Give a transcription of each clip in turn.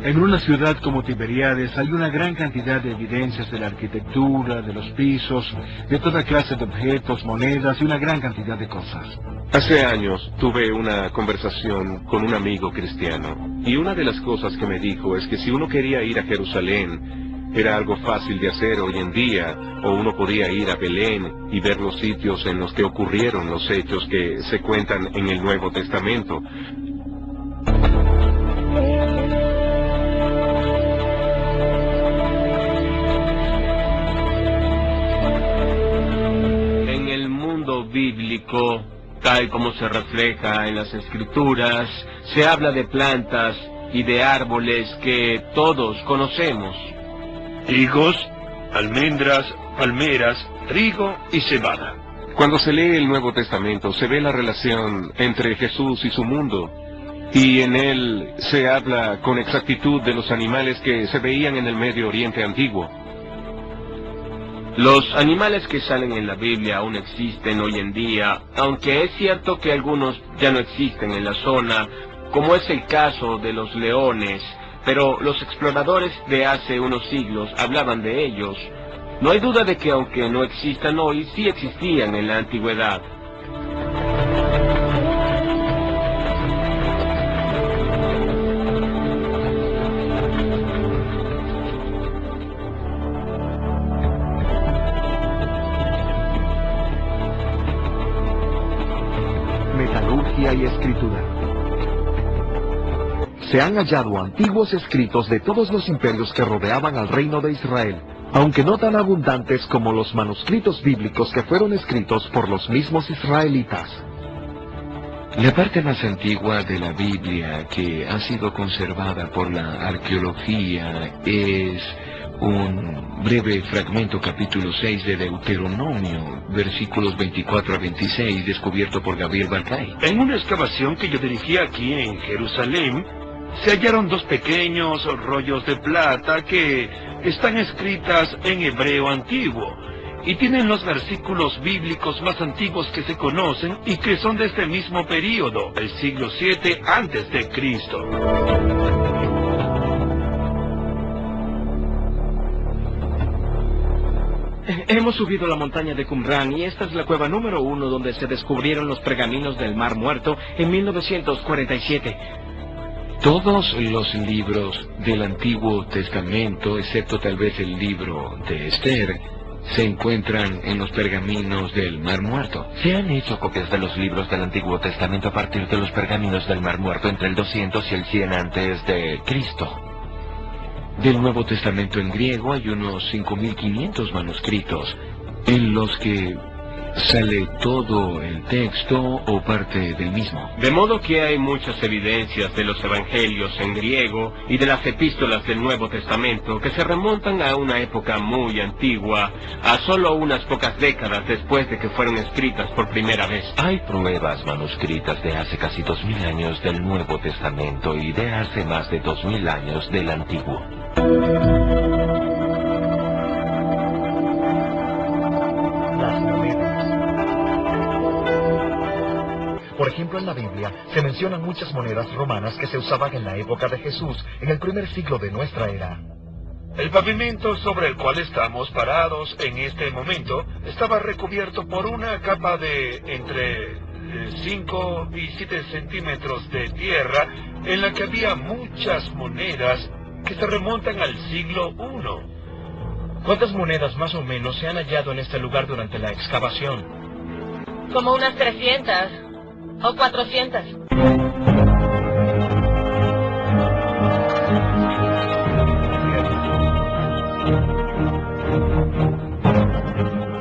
En una ciudad como Tiberíades hay una gran cantidad de evidencias de la arquitectura, de los pisos, de toda clase de objetos, monedas y una gran cantidad de cosas. Hace años tuve una conversación con un amigo cristiano, y una de las cosas que me dijo es que si uno quería ir a Jerusalén, era algo fácil de hacer hoy en día, o uno podía ir a Belén y ver los sitios en los que ocurrieron los hechos que se cuentan en el Nuevo Testamento. En el mundo bíblico, tal como se refleja en las Escrituras, se habla de plantas y de árboles que todos conocemos. Higos, almendras, palmeras, trigo y cebada. Cuando se lee el Nuevo Testamento, se ve la relación entre Jesús y su mundo, y en él se habla con exactitud de los animales que se veían en el Medio Oriente antiguo. Los animales que salen en la Biblia aún existen hoy en día, aunque es cierto que algunos ya no existen en la zona, como es el caso de los leones, pero los exploradores de hace unos siglos hablaban de ellos. No hay duda de que aunque no existan hoy, sí existían en la antigüedad. Metalurgia y escritura. Se han hallado antiguos escritos de todos los imperios que rodeaban al reino de Israel, aunque no tan abundantes como los manuscritos bíblicos que fueron escritos por los mismos israelitas. La parte más antigua de la Biblia que ha sido conservada por la arqueología es un breve fragmento, capítulo 6 de Deuteronomio, versículos 24 a 26, descubierto por Gabriel Barclay. En una excavación que yo dirigí aquí en Jerusalén, se hallaron dos pequeños rollos de plata que están escritas en hebreo antiguo y tienen los versículos bíblicos más antiguos que se conocen y que son de este mismo período, el siglo VII antes de Cristo. Hemos subido la montaña de Qumran y esta es la cueva número 1 donde se descubrieron los pergaminos del Mar Muerto en 1947. Todos los libros del Antiguo Testamento, excepto tal vez el libro de Esther, se encuentran en los pergaminos del Mar Muerto. Se han hecho copias de los libros del Antiguo Testamento a partir de los pergaminos del Mar Muerto entre el 200 y el 100 antes de Cristo. Del Nuevo Testamento en griego hay unos 5.500 manuscritos, en los que sale todo el texto o parte del mismo. De modo que hay muchas evidencias de los evangelios en griego y de las epístolas del Nuevo Testamento que se remontan a una época muy antigua, a solo unas pocas décadas después de que fueron escritas por primera vez. Hay pruebas manuscritas de hace casi 2000 años del Nuevo Testamento y de hace más de 2000 años del Antiguo. Las monedas. Por ejemplo, en la Biblia se mencionan muchas monedas romanas que se usaban en la época de Jesús, en el primer siglo de nuestra era. El pavimento sobre el cual estamos parados en este momento estaba recubierto por una capa de entre 5 y 7 centímetros de tierra en la que había muchas monedas que se remontan al siglo I. ¿Cuántas monedas más o menos se han hallado en este lugar durante la excavación? Como unas 300 o 400.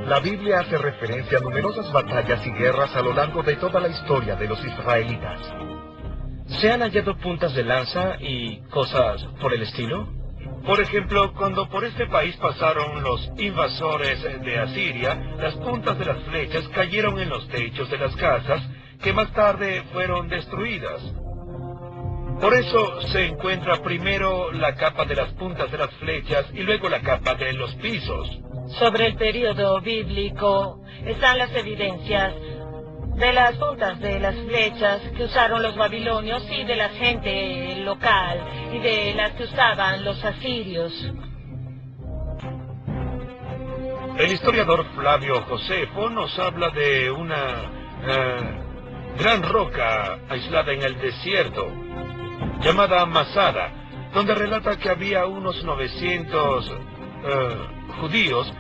La Biblia hace referencia a numerosas batallas y guerras a lo largo de toda la historia de los israelitas. ¿Se han hallado puntas de lanza y cosas por el estilo? Por ejemplo, cuando por este país pasaron los invasores de Asiria, las puntas de las flechas cayeron en los techos de las casas, que más tarde fueron destruidas. Por eso se encuentra primero la capa de las puntas de las flechas y luego la capa de los pisos. Sobre el período bíblico están las evidencias de las puntas de las flechas que usaron los babilonios y de la gente local y de las que usaban los asirios. El historiador Flavio Josefo nos habla de una gran roca aislada en el desierto, llamada Masada, donde relata que había unos 900 judíos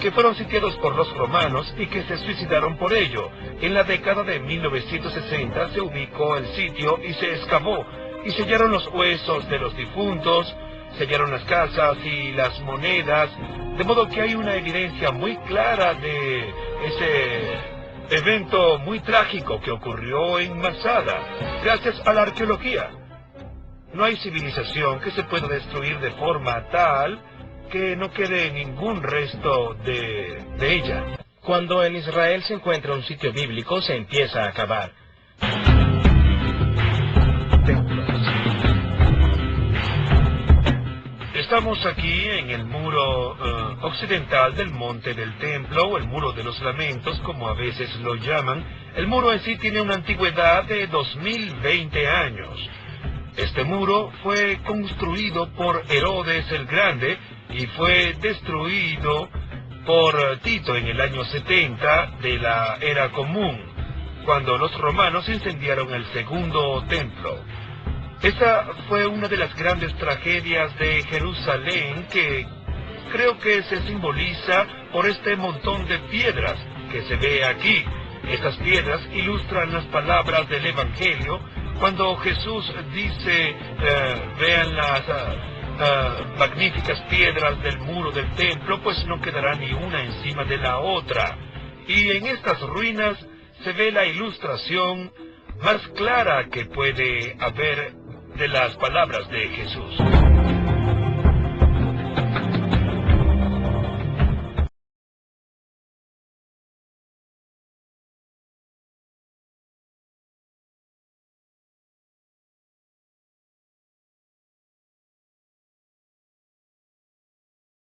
que fueron sitiados por los romanos y que se suicidaron por ello. En la década de 1960 se ubicó el sitio y se excavó, y sellaron los huesos de los difuntos, sellaron las casas y las monedas, de modo que hay una evidencia muy clara de ese evento muy trágico que ocurrió en Masada, gracias a la arqueología. No hay civilización que se pueda destruir de forma tal que no quede ningún resto de ella. Cuando en Israel se encuentra un sitio bíblico, se empieza a acabar. Estamos aquí en el muro occidental del Monte del Templo, o el Muro de los Lamentos, como a veces lo llaman. El muro en sí tiene una antigüedad de 2020 años. Este muro fue construido por Herodes el Grande y fue destruido por Tito en el año 70 de la Era Común, cuando los romanos incendiaron el segundo templo. Esta fue una de las grandes tragedias de Jerusalén que creo que se simboliza por este montón de piedras que se ve aquí. Estas piedras ilustran las palabras del Evangelio cuando Jesús dice, vean las magníficas piedras del muro del templo, pues no quedará ni una encima de la otra. Y en estas ruinas se ve la ilustración más clara que puede haber de las palabras de Jesús.